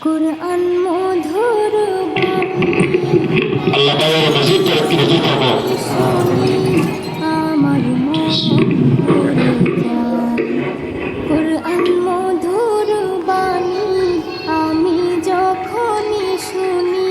কুরআন মধুর আল্লাহ তাআলার মজিদ তরফি নজর করব আমার মন ভরে যায় কুরআন মধুর বাণী আমি যখনই শুনি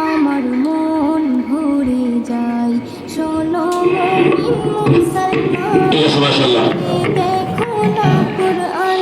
আমার মন ভরে যায় শোনো মুমিন মুসলমান মাশাআল্লাহ দেখো না কুরআন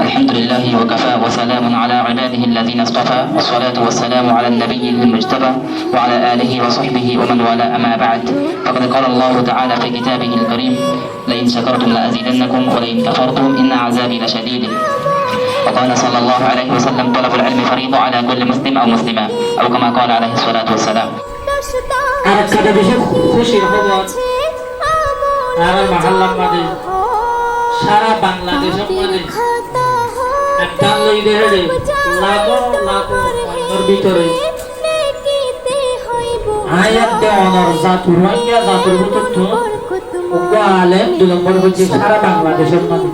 الحمد لله وكفى وسلام على عباده الذين اصطفى والصلاة والسلام على النبي المجتبى وعلى آله وصحبه ومن والاه أما بعد فقد قال الله تعالى في كتابه الكريم لئن شكرتم لأزيدنكم ولئن كفرتم إن عذابي لشديد وقال صلى الله عليه وسلم طلب العلم فريضة على كل مسلم أو مسلمة أو كما قال عليه الصلاة والسلام আরেকটা বেশি খুশির খবর আমার মহল্লার মাঝে সারা বাংলাদেশের মাঝে একটা লইদের লাখো লাখো অন্যর ভিতরে আয়াত দেওয়ানোর জাতুর হইয়া জাতুর ভিতর তো আলেম 2 নম্বর হচ্ছে সারা বাংলাদেশের মাঝে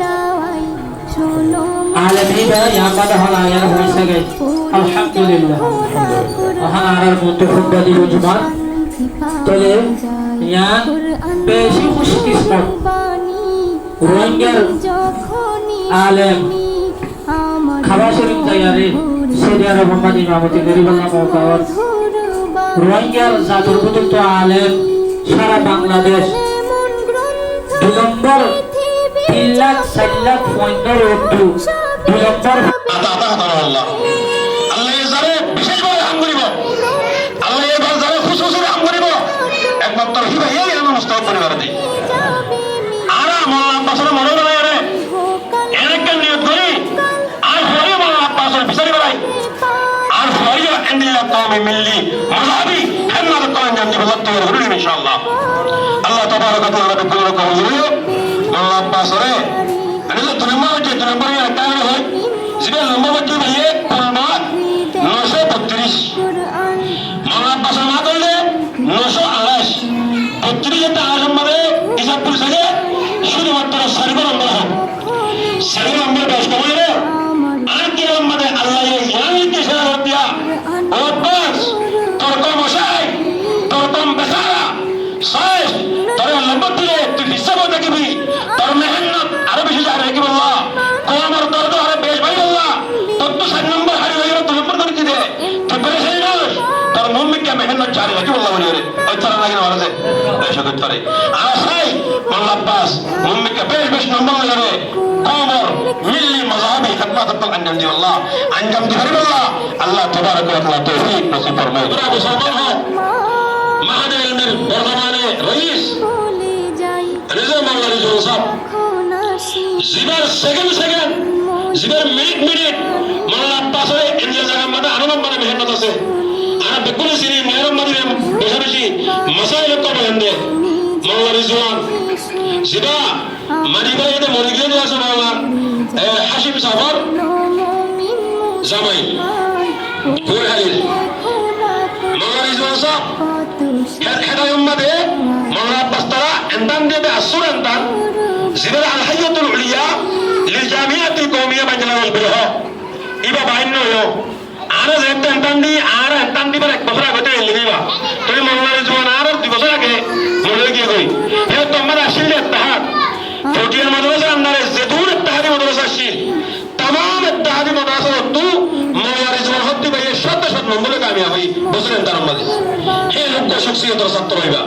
আলেম হিবা ইয়ামাদ হলায়ার হইছে গে আলহামদুলিল্লাহ আহার মতো খুববা দিল জুমান তলে ইয়া বেশি খুশকিসমত রোহিঙ্গার আলেম খাবার শরীফ তৈয়ারি সৌদি আরব মোহাম্মদ ইমামতি গরিবাল্লাহ মওকাওয়ার রোহিঙ্গার জাতুর বুতুল আলেম সারা বাংলাদেশ 2 নম্বর 3 লাখ 4 লাখ পয়েন্টের উর্দু 2 নম্বর আল্লাহ আল্লাহ এজারে বিশেষভাবে হাম করিব আল্লাহ এবার যারা খুশুসুরে হাম করিব একমাত্র হিবাই আমার মুস্তাফা পরিবার দেই আর মোল্লা আব্বাসের মনে মনে রে এনেকে নিয়ত করি আর হরি মোল্লা আব্বাসের বিচারি বেড়াই আর হরিও এন্ডিল্লা কওমি মিল্লি মাযহাবি হেমাদ করেন জানি বলত তৈরি হলো ইনশাআল্লাহ আল্লাহ তাবারক ওয়া তাআলা বিকুল কওমি মোল্লা আব্বাসের এনে তো নম্বর একটা হয় জিবে নম্বর কি ভাইয়ে কোনবা 932 মোল্লা আব্বাসের না করলে 928 32 এটা নম্বরে হিসাব করে শুধুমাত্র সার্ভে নম্বর হবে সার্ভে নম্বর বেশ কমে রে আর কি নম্বরে আল্লাহ ইয়ানি কে সেরা দিয়া ও বাস তোর কম মশাই তোর কম বেচারা শেষ তোর নম্বর দিলে তুই হিসাব দেখবি তোর মেহনত আরো বেশি যায় নাকি বললা কোমর দর্দ আরে বেশ ভাই বললা তোর তো 7 নম্বর হারি হয়ে গেল 2 নম্বর করে কি দে তুই পেরেছিস না তোর মুমিনকে মেহনত জারি নাকি বললা বলি রে ওই তারা লাগি না মারছে এই শকত করে আর সাই মোল্লা আব্বাস মুমিনকে বেশ নম্বর লাগে কোমর মিল্লি মাযহাবি খাদমাত আঞ্জাম দি আল্লাহ আঞ্জাম দি হারি বললা আল্লাহ তাবারক ওয়া তাআলা তৌফিক নসিব ফরমায় তোরা মুসলমান হও মাহাদের ইলমের বর্তমানে রইস রিজা মোল্লা রিজওয়ান সাহেব জিবার সেকেন্ড জিবার মিনিট মোল্লা আব্বাসের ইন্ডিয়া জায়গা মধ্যে আরো নম্বরে মেহনত আছে আর বেকুল সিরি মেহরম মদিনে বেশি বেশি মাসাইল কো বলেন মোল্লা রিজওয়ান জিবা মানিবা এটা মরে গিয়ে আছে মোল্লা হাশিম সাফর জামাই কুরহালিল মোল্লা রিজওয়ান সাহেব হেদায় উম্মতে মোল্লা আব্বাস তারা এন্তান দিয়ে আসুর এন্তান জিবার আল হাইয়াতুল উলিয়া লিল জামিয়াতুল কওমিয়া বাজলাল বিরহ ইবা বাইন হলো আর এন্তান দি আর এন্তান দিবার এক বছর আগে লিবিবা তুমি মোল্লা রিজওয়ান আর 2 বছর আগে মরে গিয়ে কই হে তোমার আসলে ইত্তেহাদ ফৌজিয়ার মাদ্রাসা আন্দারে জেদুর ইত্তেহাদি মাদ্রাসা আসিল तमाम ইত্তেহাদি মাদ্রাসা তো মোল্লা রিজওয়ান হত্তি ভাইয়ের শত নম্বরে কামিয়াব হই বছর এন্তান মধ্যে হে লোক শখসিয়তের ছাত্র হইবা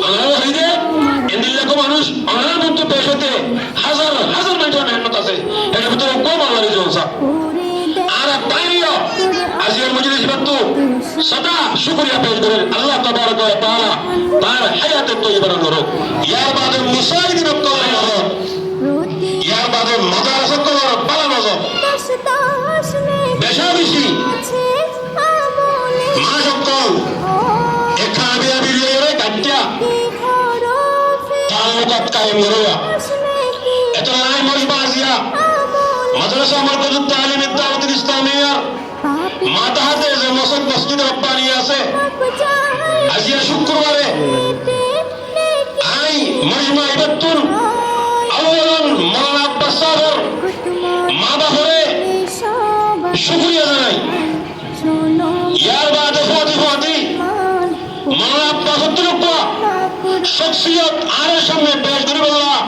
আল্লাহ হইদে এন্দিল্লাকো মানুষ অনার মতো পেশ হতে হাজার হাজার মানুষের মেহনত আছে এর ভিতরে কম মোল্লা রিজওয়ান সাহেব আর তাইও আজিয়ার মজলিস বাতু সদা শুকরিয়া পেশ করেন আল্লাহ তাবারক ওয়া তাআলা তার হায়াতে তৈয়বা নরক ইয়ার বাদে মুসাইদিন কওয়া নরক ইয়ার বাদে মাদ্রাসা কওয়া বালা নরক বেশাবেশি মা সকল এখানে বিরিয়ে কাটিয়া তালুকাত কায়েম করা এত নাই মরিবা আজিয়া মাদ্রাসা মারকাজুত তালিম দাওয়াতুল ইসলামিয়া মাতাহাতে যে মসজিদ রব্বানি আছে আজিয়া শুক্রবারে আই মজমা ইবাতুল আউয়ালান মাওলানা আব্বাস সাহেব মা বাপরে শুকরিয়া জানাই শোনো ইয়ার বাদে ফতি মান মাওলানা আব্বাস উদ্দুরুপ্পা শখসিয়ত আরের সামনে পেশ করি বললাম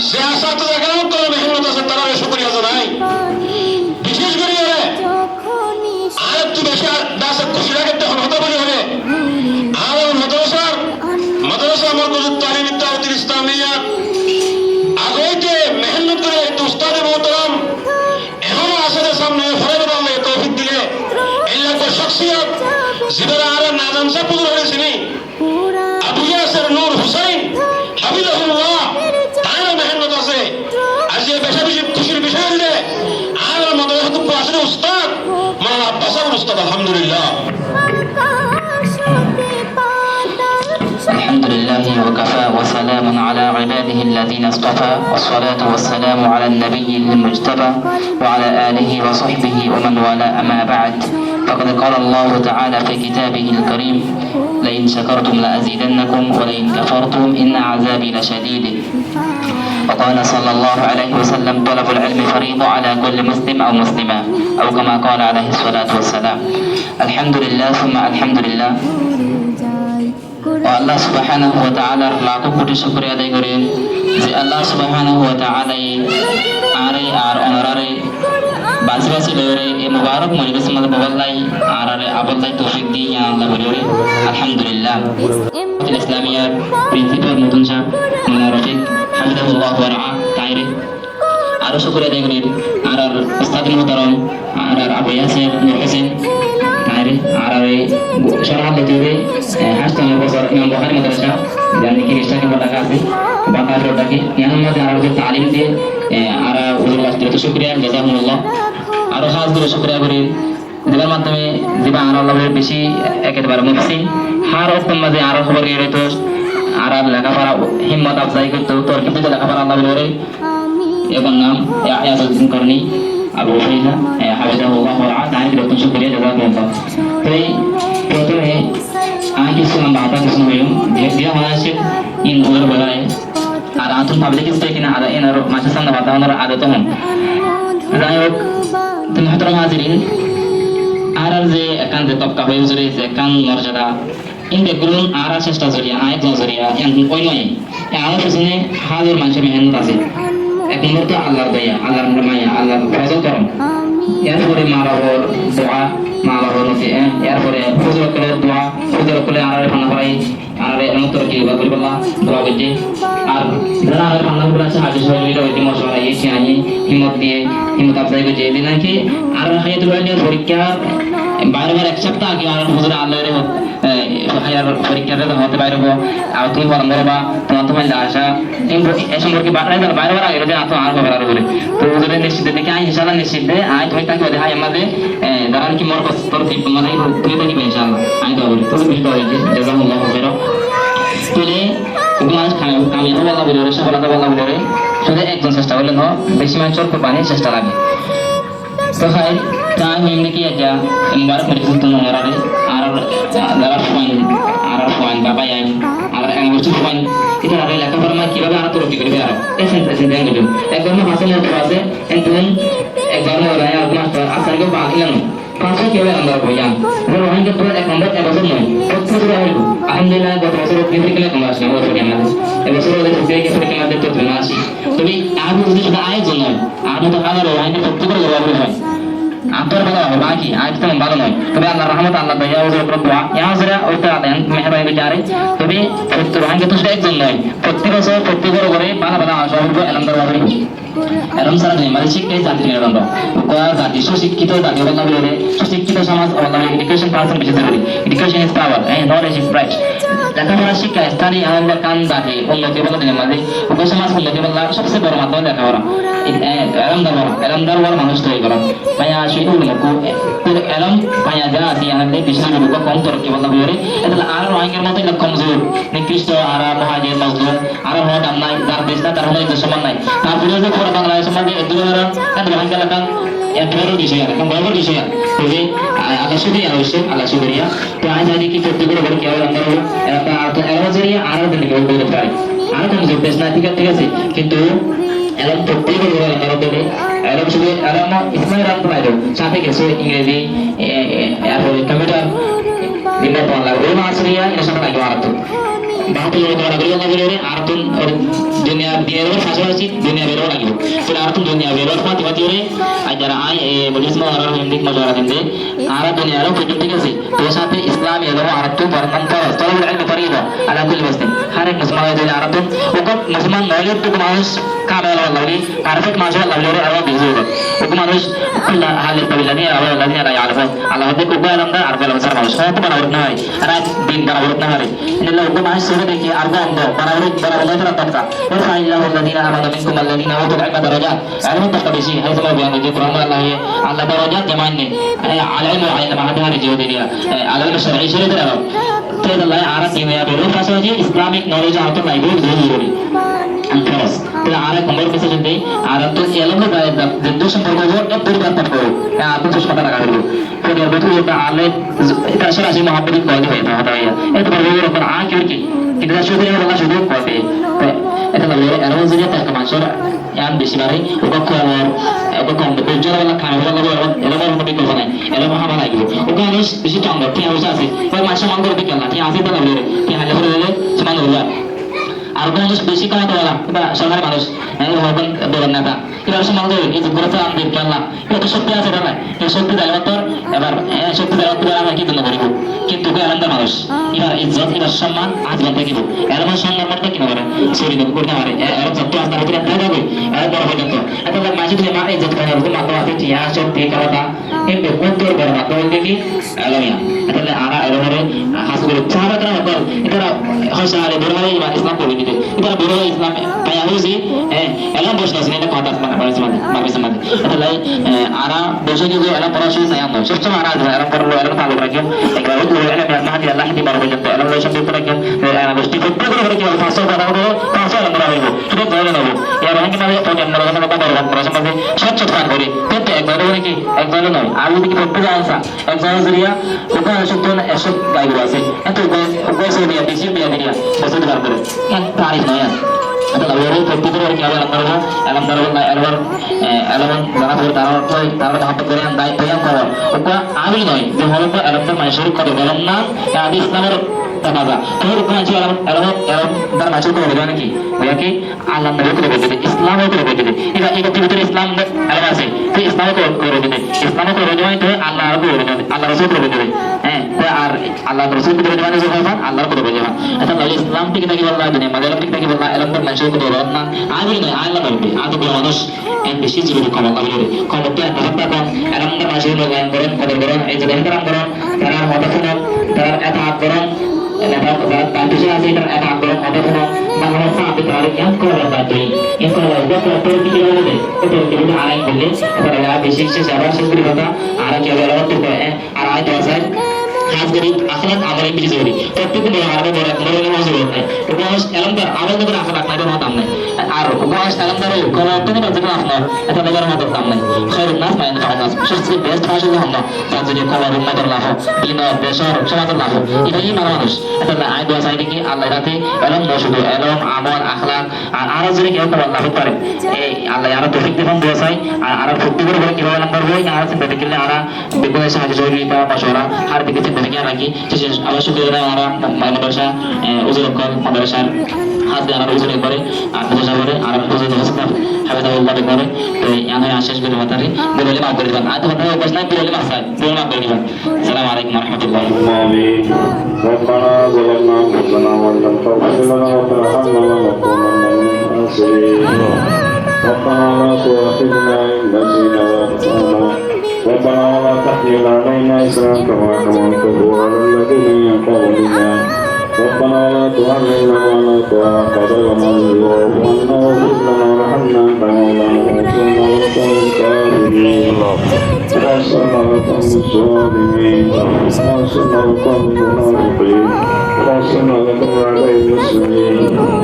যে আশা তো দেখানো করে মেহনত আছে তারা শুকরিয়া জানাই পানি বিশেষ করে এরে যখনই আর একটু বেশি আর দাসে খুশি লাগে তখন হতে পারি হবে আর মাদ্রাসা মরকজুত তালিম দাওয়াতুল ইসলামিয়া আগেইতে মেহনত করে একটু উস্তাদে মোহতারাম এখনো আসলে সামনে ফরাইদ আল্লাহ তৌফিক দিলে এই লাগবে শখসিয়ত জিবারা আর নাজাম সাহেব পুজো হয়েছিনি পুরা আবু ইয়াসির নূর হুসাইন হাফিজাহুল্লাহ তার মেহনত আছে আর যে বেশি বেশি খুশির বিষয় হলে আর মাদ্রাসা তো আসলে উস্তাদ মাওলানা আব্বাস উস্তাদ আলহামদুলিল্লাহ আকাশতে পাতাল الحمد لله وكفى وسلام على عباده الذين اصطفى والصلاة والسلام على النبي المجتبى وعلى آله وصحبه ومن والاه أما بعد فقد قال الله تعالى في كتابه الكريم لئن شكرتم لأزيدنكم ولئن كفرتم إن عذابي لشديد وقال صلى الله عليه وسلم طلب العلم فريضة على كل مسلم أو مسلمة أو كما قال عليه الصلاة والسلام الحمد لله ثم الحمد لله যায় ও আল্লাহ সুবহানাহু ওয়া তাআলার লাখো কোটি শুকরিয়া আদায় করেন যে আল্লাহ সুবহানাহু ওয়া তাআলা আরে আর অনারে বাসবাসি লরে এই মুবারক মজলিস মধ্যে বলাই আরে আবল্লাই তৌফিক দি ইয়া আল্লাহ বলে আলহামদুলিল্লাহ ইসলামিয়ার প্রিন্সিপাল মুতুন সাহেব মাওলানা রফিক হাফিজাহুল্লাহ ওয়া রাআ তাইরে আরো শুকরিয়া আদায় করেন আর উস্তাদ মুহতারাম আর আবু ইয়াসির নূর হোসেন আর সরাহ লতিরে হাসতাম বছর ইমাম বুখারী মাদ্রাসা জানি কি রিস্টাকে টাকা আছে বাকার টাকা ইয়ার মধ্যে আর যে তালিম দিয়ে আর ওদের কাছে তো শুকরিয়া জাযাকুমুল্লাহ আর খাস করে শুকরিয়া করি যেটার মাধ্যমে যেটা আর আল্লাহর বেশি একেবারে মুফসি হার উত্তম মাঝে আর খবর গিয়ে তো আর লেখাপড়া হিম্মত আফজাই করতে তোর কিন্তু লেখাপড়া আল্লাহ বলে আমি এবং নাম ইয়াসুদ্দিন করনি আবু ফাইজা হাফিজাহুল্লাহ ওয়া রাআ তাই রতন শুকরিয়া জাযাকুমুল্লাহ তো প্রথমে আমি কিছু বাবা কিছু হইম dia masih in luar balai ada antun public stake ini ada enar masih sana batahan ada tuh যাই হোক তুমি হতরা হাজিরিন আর যে একান যে তপকা হয়ে জুড়ে যে একান মর্যাদা ইন বেগুন আর চেষ্টা জরিয়া আয় জরিয়া এন ওই নয় আমার পিছনে হাজার মানুষের মেহনত আছে এক নম্বর তো আল্লাহর দয়া আল্লাহর মায়া আল্লাহর ফজল করম এরপরে মা বাবার দোয়া মা বাবার নথি এরপরে হুজুর করে দোয়া হুজুর করে আরে ফানা করাই আরে এমন তোর কি বাবুল বলা দোয়া করতে আর যারা আরে ফানা করে আছে হাজির হয়ে গেল ওই মশলা এসে আনি হিম্মত দিয়ে হিম্মত আফজাই করে যে দিন নাকি আর হায়াতুল ওয়ালিয়ার পরীক্ষা বারবার এক সপ্তাহ আগে আর হুজুর আল্লাহরে হায়ার পরীক্ষাটা হতে বাইরে আর তুমি ফর্ম ভরবা তোমার আশা এই সম্পর্কে বারবার আগে যে আতো আর খবর আর বলে তো হুজুরের নিশ্চিত দেখে আই ইনশাআল্লাহ নিশ্চিত দে আই তুমি তাকে বলে হাই আমাদের দাঁড়ান কি মোর তোর কি মানে তুমি দেখি ইনশাআল্লাহ আই তো বলি তো বেশি হয়ে গেছে জাযাকুমুল্লাহ খাইরা তুলে গ্লাস কামি আল্লাহ বলে রে সফলতা বলা বলে রে শুধু একজন চেষ্টা করলেন হ বেশি মানুষের কোরবানি চেষ্টা লাগে তো ভাই তাই এমনি কি আজ মুবারক মজলিস তো নরারে আর যারা পয়েন্ট বাবা আইন আর এক বছর পয়েন্ট এটা আর লেখাপড়া মানে কিভাবে আর তরক্কি করবে আর এই সেন্টেন্স দেন গেল একদম ভাষা নিয়ে আছে একদম একদম ওরা আর মাস্টার আসার কে বাকিলাম পাঁচশো কিভাবে আমরা বইয়াম রোহিঙ্গা তো এক নম্বর এক বছর নয় প্রত্যেক বছর আইলো আলহামদুলিল্লাহ গত বছর ফিজিক্যালি কম আসে আমরা পড়ি আমাদের এবছর ওদের ফিজিক্যালি আমাদের তো না আসি তবে আর যদি শুধু আয়োজন নয় আর তো হাজার রোহিঙ্গা প্রত্যেকের গর্ব হয় আন্তর ভালো হবে বাকি আজ তেমন ভালো নয় তবে আল্লাহর রহমত আল্লাহ দয়া ওজোর উপর দোয়া ইয়া হাজরা ওইটা দেন মেহরবানি বিচারে তবে প্রত্যেক রোহিঙ্গা তো শুধু একজন নয় প্রত্যেক বছর প্রত্যেকের ঘরে ভালো ভালো আসা হবে এলামদার হবে এরম সারা দুই মানে শিক্ষাই জাতির মেরুদণ্ড কয়া জাতি সুশিক্ষিত জাতি বলা বলে সুশিক্ষিত সমাজ বলা এডুকেশন পার্সন বেশি জরুরি education is power knowledge is right লেখাপড়া শিক্ষা স্থানীয় আনন্দের কান জাতি উন্নতি বলা দিনের মাঝে উপসমাজ উন্নতি বলা সবচেয়ে বড় মাধ্যম লেখাপড়া এলামদার বড় মানুষ তৈরি করা পায়া শিশুর মুখু এলম পায়া যা আছে আনন্দে বিষ্ণু মুখ কম তরক্কি বলা বলে এটা আর রোহিঙ্গার মতো কমজোর নিকৃষ্ট আর মহাজের মজলুম আর হওয়া দাম নাই যার দেশ না তার হলে সমান নাই তারপরে যে পুরো বাংলাদেশের মধ্যে দুজন রোহিঙ্গা এলাকা একেবারে বিষয় এখন বড় বিষয় তবে আল্লাহ শুকরিয়া অবশ্যই আল্লাহ শুকরিয়া তো আজ আজকে কি করতে পারবো কি আর আমরা এলাকা তো এলাজরিয়া আর দিকে বলতে পারে আর কোনো দেশ না ঠিক আছে কিন্তু Alam প্রত্যেকের উপর আল্লাহ রাব্বুল আলামিন শুধু আলাম ইসলামের রাত নাই সাথে কিছু ইংরেজি কম্পিউটার দিনে তো আল্লাহ রুম আসরিয়া এর সাথে লাগে আরতো বাহাতুল করা গেল না বলে আরতুন দুনিয়া বেরোর পাশাপাশি দুনিয়া বেরো লাগে তো আরতুন দুনিয়া বেরোর পাতি পাতি করে আজ যারা আই বলিস না আর হিন্দি মজা দিন দে আর দুনিয়া আরো পর্যন্ত ঠিক আছে তো সাথে ইসলাম এলো আরতু বর্ণন করে তলব ইলম ফরিদা আলা কুল মুসলিম হর এক মুসলমান যদি আরতু ওকে মুসলমান নলেজ তো মানুষ কামেল আল্লাহই পারফেক্ট মানুষ আল্লাহর আর বিজু ওকে মানুষ আল্লাহ হালে তাবিলানি আর আল্লাহ লা ইয়ারফু আল্লাহ তে কুবা আলমদা আর বলা সার মানুষ হয়তো বানাবত না হয় আর দিন বানাবত না হয় ইন্নাল্লাহ ওকে মানুষ সরে দেখি আর বন্ধ বানাবত তারা তকা ওয়া ফাইল্লাহু আল্লাযিনা আমানু মিনকুম আল্লাযিনা উতুল ইলমা দারাজাত আর মত বেশি হয়তো বয়ান যে কোরআন আল্লাহ দারাজাত জামানে আলাইম আলাইম মাহাদারি জিওদিয়া আলাইম শরঈ শরীয়তের আলো তো আল্লাহ আর দিনে বেরো পাশাপাশি ইসলামিক নলেজ আর তো লাইবো জরুরি Antaras, তাহলে আর এক নম্বর মেসেজ দেই আর তো এলম না যে সম্পর্ক হবে এক পরিবর্তন করো আপনি তো কথা লাগা করব তো বেতু এটা আলে এটা সরাসরি মহাব্বত কইতে হয় কথা হয় এটা বড় বড় কোন আ কি কিন্তু শুধু এটা শুধু করবে তো এটা লাগে এরো যে তাকে মানুষের ইয়ান বেশি বাড়ি ওকে কম বুঝার বেলা খাওয়া হলো এরো বড় নবী কথা নাই এরো মহাবা লাগবে ওকে মানুষ বেশি টাঙ্গ ঠিক আছে আছে ওই মাসে মান করে বিকেল না ঠিক আছে তো লাগবে কি হালে হলে সমান হলো আর মানুষ বেশি কামাতে পারা বা সরকারি মানুষ হবেন বলেন না এবার সমাজ এই যে ঘুরতে আমাদের কেনলা এটা সত্যি আছে না এই সত্যি দেওয়া তোর এবার সত্যি দেওয়া তোর আমরা কি জন্য করিব কিন্তু আলাদা মানুষ এবার ইজ্জত এবার সম্মান আজীবন থাকিব এর মানে সম্মান করতে কি করে শরীর করতে পারে এর যত আস্তে আস্তে দেখা যাবে এর বড় পর্যন্ত এটা মাঝে যে মানে ইজ্জত করা হবে মাত্র আছে টিয়া সত্যি কথা কিন্তু কোনটোর বড় মাত্র দেখি আলামিয়া এটা আরা এর মানে হাসগুলো চারা করা হবে এটা হয়তো আরে বড় হয় ইসলাম করে দিতে এটা বড় ইসলাম পায়া হইছে এলাম বসে আছে এটা কথা মানে বাড়ি সমাজে এটা লাই আরা বসে গিয়ে এলাম পড়াশোনা চাই আমরা সবসময় আরা এলাম পড়লো এলাম তালুক রাখি একবার ওই এলাম মাহাদি আল্লাহ দি বড় পর্যন্ত এলাম লয় সব রাখি এলাম বসতি প্রত্যেক করে কি 500 টাকা করে 500 এলাম বড় হইব সেটা ধরে নেব এর রঙে মানে প্রোগ্রাম বড় কথা বড় বড় সমাজে স্বচ্ছ কাজ করি কিন্তু একবার করে কি একবার নয় আর যদি কি প্রত্যেক আনসা একবার জরিয়া ওখানে সত্য না এসব গাইব আছে এত গোস দিয়া বেশি দিয়া দিয়া বসে বার করে কেন তারিখ নয় এটা লাউরে প্রত্যেকের কি হবে আলহামদুলিল্লাহ এলামান যারা করে তারা হাত করে দায়িত্ব করো ওটা আমি নয় যে হলো এলামটা মানুষের কত বললাম না আদি ইসলামের তামাজা তোর কোন আছে এলাম তার মানুষের করে দেবে নাকি বলে কি আল্লাহ নবী করে দেবে ইসলামও করে দেবে এটা ভিতরে ইসলাম এলাম আছে তো ইসলামও করে দেবে ইসলামও করে দেবে তো আল্লাহ আর করে দেবে আল্লাহ রাসূল করে দেবে হ্যাঁ আর আল্লাহ রাসূল করে দেবে যে হয় আল্লাহ করে দেবে এটা তাহলে ইসলাম থেকে নাকি বললা দুনিয়া মাদালাম থেকে নাকি বললা এলাম তার মানুষের করে দেবে না আমি নয় আল্লাহ করবে আদব মানুষ এর বেশি জীবনে কম আল্লাহ বলে খবরটা তারা কম এলাম তার মানুষের মূল্যায়ন করেন কদর করেন এই যে এহতরাম করেন তারা মত শুনেন তারা এতাআত করেন Bantu saya sih ada anggaran ada semua bahwa saat itu yang kalau bantu yang kalau itu kalau kita boleh itu kita arang boleh kalau ada basic sih sabar sih kita kata arang kita lewat tuh arang itu asal khas dari akhlak amal yang bisa jadi tapi itu boleh ada boleh masuk boleh itu harus dalam ber amal itu berakhlak itu mau tampil ar itu harus dalam ber kalau itu tidak jadi akhlak itu negara mau tampil khairun nas main khairun nas sih best masuk ke hamna jadi kalau rumah terlah bina besar sama terlah itu ini manusia itu lah ayat dua saya ini Allah nanti dalam masuk dalam amal akhlak arah jadi kita kalau Allah pare Allah yang itu fikir pun dua saya arah fikir boleh kita dalam berbuat yang harus berpikirnya arah berbuat sahaja jadi kita masyarakat harus kita berpikir lagi jadi awal sudah arah madrasah uzur kol madrasah হাত দিয়ে আরো উজুরে করে আর বোঝা করে আর বোঝা তো হাসনা হাবিদাল্লাহ করে তো ইয়ান হয় আশেষ করে মাতারি বলে মাফ করে দিবেন আজ কথা বলছ না বলে মাফ চাই বলে মাফ করে দিবেন আসসালামু আলাইকুম ওয়া রাহমাতুল্লাহি আমিন রব্বানা যালামনা আনফুসানা ওয়া লাম তাগফির লানা ওয়া তারহামনা লানাকুনান্না মিনাল খাসিরিন রব্বানা লা তুআখিযনা ইন নাসিনা ওয়া akhtana ربنا ولا تحمل علينا إصرا كما حملته على الذين من قبلنا ربنا لا تحملنا ما لا طاقة لنا به واعف عنا واغفر لنا وارحمنا أنت مولانا وانصرنا على القوم الكافرين وانصرنا على القوم الظالمين وانصرنا على القوم المنافقين وانصرنا على القوم أعداء المسلمين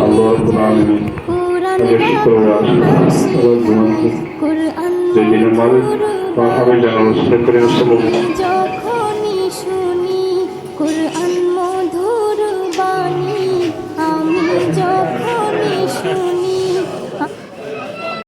الله رب العالمين الشكر والعافية سيدنا مالك وحبيبنا رسول الله صلى الله عليه وسلم